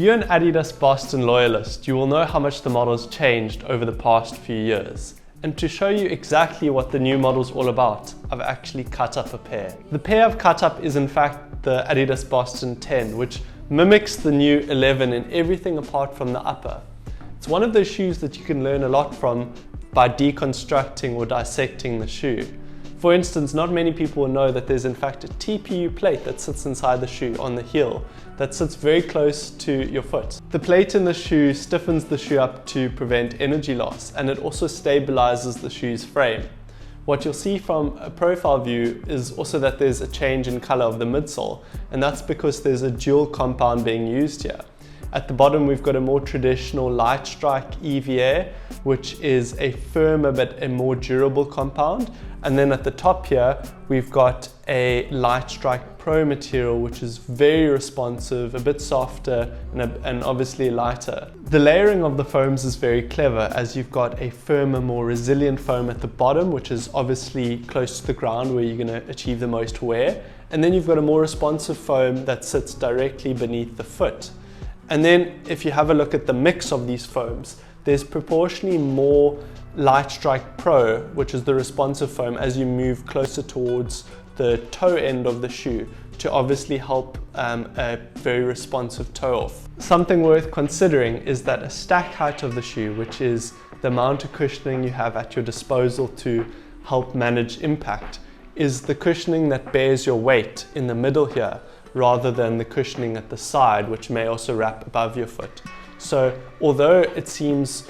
you're an Adidas Boston loyalist, you will know how much the model's changed over the past few years. And to show you exactly what the new model's all about, I've actually cut up a pair. The pair I've cut up is in fact the Adidas Boston 10, which mimics the new 11 in everything apart from the upper. It's one of those shoes that you can learn a lot from by deconstructing or dissecting the shoe. For instance, not many people will know that there's in fact a TPU plate that sits inside the shoe on the heel that sits very close to your foot. The plate in the shoe stiffens the shoe up to prevent energy loss, and it also stabilizes the shoe's frame. What you'll see from a profile view is also that there's a change in color of the midsole, and that's because there's a dual compound being used here. At the bottom, we've got a more traditional light strike EVA, which is a firmer but a more durable compound. And then at the top here, we've got a light strike pro material, which is very responsive, a bit softer, and obviously lighter. The layering of the foams is very clever, as you've got a firmer, more resilient foam at the bottom, which is obviously close to the ground where you're going to achieve the most wear. And then you've got a more responsive foam that sits directly beneath the foot. And then if you have a look at the mix of these foams, there's proportionally more Light Strike Pro, which is the responsive foam, as you move closer towards the toe end of the shoe to obviously help a very responsive toe off. Something worth considering is that a stack height of the shoe, which is the amount of cushioning you have at your disposal to help manage impact, is the cushioning that bears your weight in the middle here, rather than the cushioning at the side, which may also wrap above your foot. So although it seems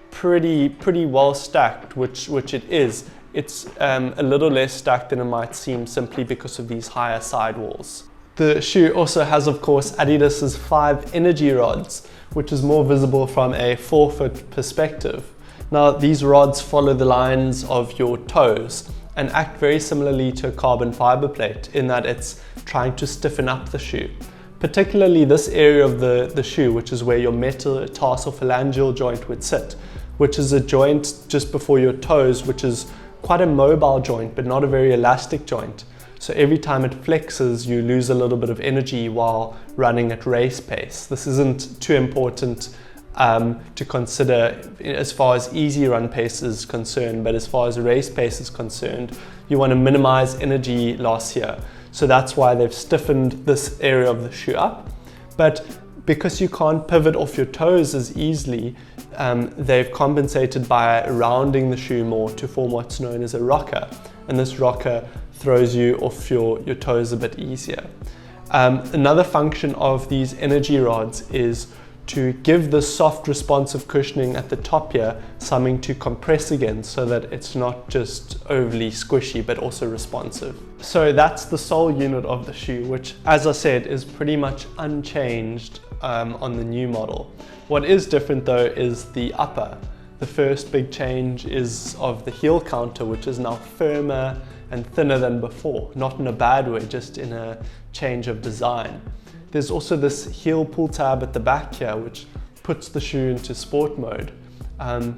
pretty well stacked, which it is, it's a little less stacked than it might seem simply because of these higher sidewalls. The shoe also has, of course, Adidas's 5 energy rods, which is more visible from a forefoot perspective. Now, these rods follow the lines of your toes and act very similarly to a carbon fiber plate in that it's trying to stiffen up the shoe. Particularly this area of the shoe, which is where your metatarsophalangeal joint would sit, which is a joint just before your toes, which is quite a mobile joint, but not a very elastic joint. So every time it flexes, you lose a little bit of energy while running at race pace. This isn't too important to consider as far as easy run pace is concerned, but as far as race pace is concerned, you want to minimize energy loss here. So that's why they've stiffened this area of the shoe up. But because you can't pivot off your toes as easily, they've compensated by rounding the shoe more to form what's known as a rocker. And this rocker throws you off your toes a bit easier. Another function of these energy rods is to give the soft responsive cushioning at the top here something to compress against, so that it's not just overly squishy but also responsive. So that's the sole unit of the shoe, which, as I said, is pretty much unchanged on the new model. What is different though is the upper. The first big change is of the heel counter, which is now firmer and thinner than before, not in a bad way, just in a change of design. There's also this heel pull tab at the back here, which puts the shoe into sport mode.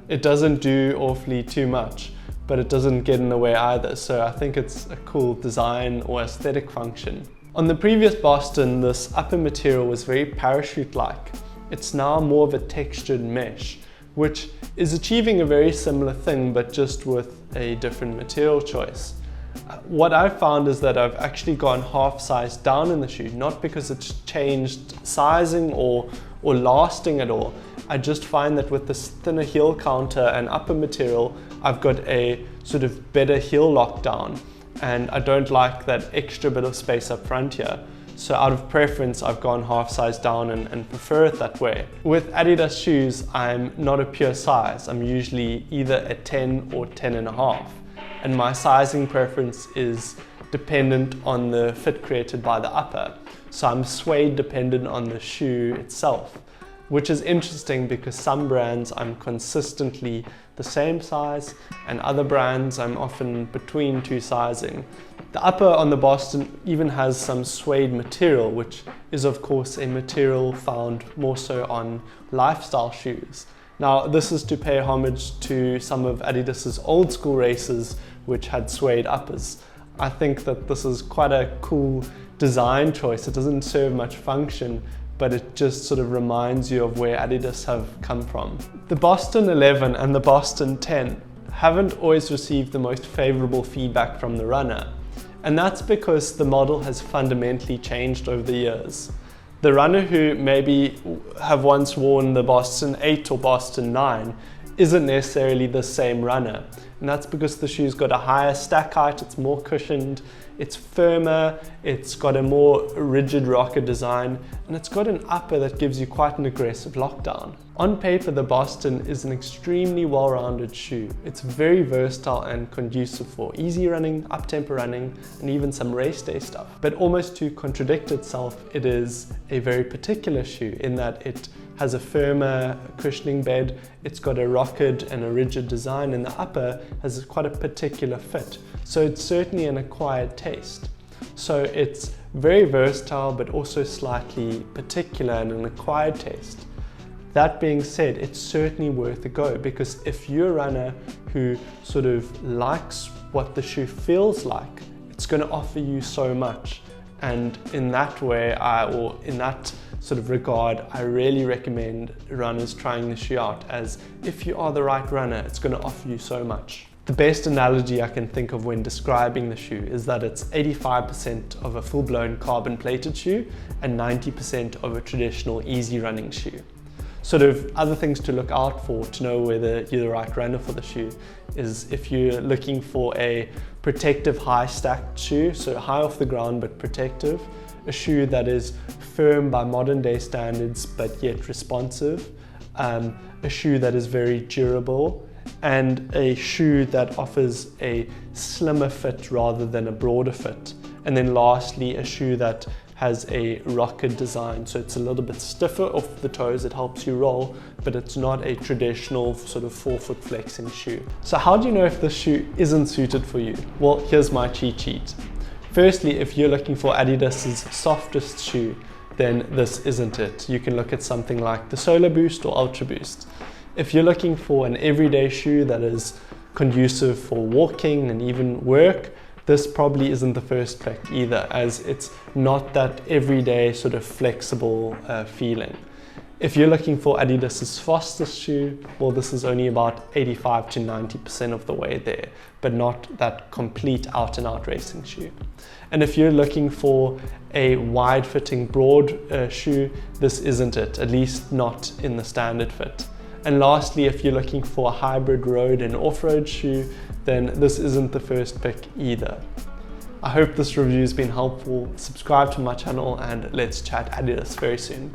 It doesn't do awfully too much, but it doesn't get in the way either. So I think it's a cool design or aesthetic function. On the previous Boston, this upper material was very parachute-like. It's now more of a textured mesh, which is achieving a very similar thing, but just with a different material choice. What I've found is that I've actually gone half size down in the shoe, not because it's changed sizing or lasting at all. I just find that with this thinner heel counter and upper material, I've got a sort of better heel lockdown, and I don't like that extra bit of space up front here. So out of preference, I've gone half size down and prefer it that way. With Adidas shoes, I'm not a pure size. I'm usually either a 10 or 10.5. And my sizing preference is dependent on the fit created by the upper. So I'm suede dependent on the shoe itself, which is interesting because some brands I'm consistently the same size, and other brands I'm often between 2 sizing. The upper on the Boston even has some suede material, which is of course a material found more so on lifestyle shoes. Now, this is to pay homage to some of Adidas's old school races which had suede uppers. I think that this is quite a cool design choice. It doesn't serve much function, but it just sort of reminds you of where Adidas have come from. The Boston 11 and the Boston 10 haven't always received the most favorable feedback from the runner, and that's because the model has fundamentally changed over the years. The runner who maybe have once worn the Boston 8 or Boston 9 isn't necessarily the same runner, and that's because the shoe's got a higher stack height, it's more cushioned, it's firmer, it's got a more rigid rocker design, and it's got an upper that gives you quite an aggressive lockdown. On paper, the Boston is an extremely well-rounded shoe. It's very versatile and conducive for easy running, up-tempo running, and even some race day stuff. But almost to contradict itself, it is a very particular shoe in that it has a firmer cushioning bed, it's got a rockered and a rigid design, and the upper has quite a particular fit. So it's certainly an acquired taste. So it's very versatile, but also slightly particular and an acquired taste. That being said, it's certainly worth a go, because if you're a runner who sort of likes what the shoe feels like, it's going to offer you so much. And in that way, or in that sort of regard, I really recommend runners trying the shoe out, as if you are the right runner, it's going to offer you so much. The best analogy I can think of when describing the shoe is that it's 85% of a full-blown carbon-plated shoe and 90% of a traditional easy running shoe. Sort of other things to look out for to know whether you're the right runner for the shoe is if you're looking for a protective high stacked shoe, so high off the ground but protective, a shoe that is firm by modern day standards but yet responsive, a shoe that is very durable, and a shoe that offers a slimmer fit rather than a broader fit. And then lastly, a shoe that has a rockered design, so it's a little bit stiffer off the toes, it helps you roll, but it's not a traditional sort of forefoot flexing shoe. So how do you know if this shoe isn't suited for you? Well, here's my cheat sheet. Firstly, if you're looking for Adidas's softest shoe, then this isn't it. You can look at something like the Solar Boost or Ultra Boost. If you're looking for an everyday shoe that is conducive for walking and even work, this probably isn't the first pick either, as it's not that everyday sort of flexible feeling. If you're looking for Adidas's fastest shoe, well, this is only about 85 to 90% of the way there, but not that complete out and out racing shoe. And if you're looking for a wide fitting broad shoe, this isn't it, at least not in the standard fit. And lastly, if you're looking for a hybrid road and off-road shoe, then this isn't the first pick either. I hope this review has been helpful. Subscribe to my channel and let's chat Adidas very soon.